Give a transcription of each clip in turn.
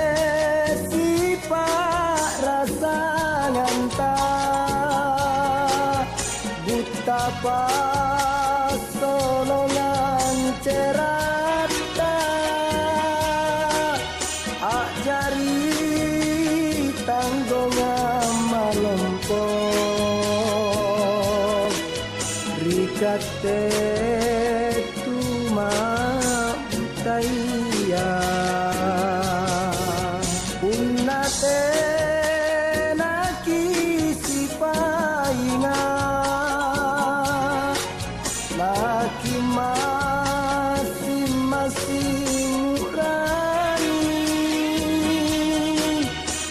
Sulawesi pak rasa nganta buta pas solongan cerata ajari tanggongan malompong rikate tuma butaya unnate naki sipainga laki masing-masing urani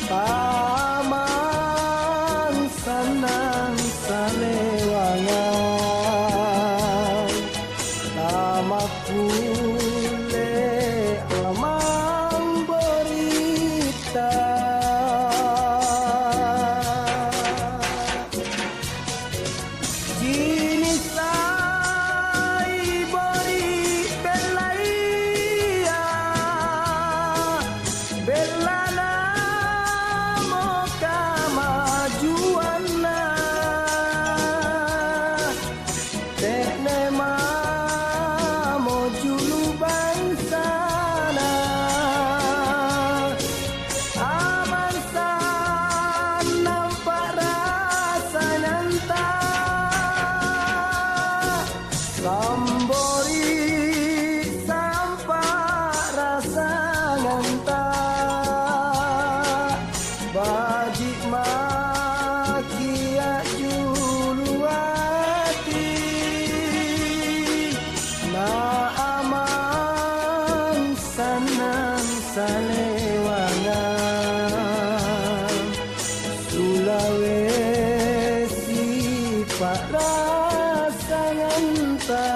paman sanang salewangan nama kule amang berita jinis Sambori sampai rasa nganta bajik makia juluati na aman sanang salewangan Sulawesi pak rasa nganta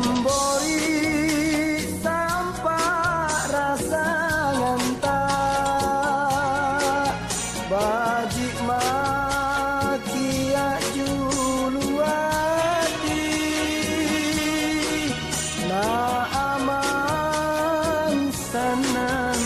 Sambori sampai rasa nganta bajik makia juluati na aman sanang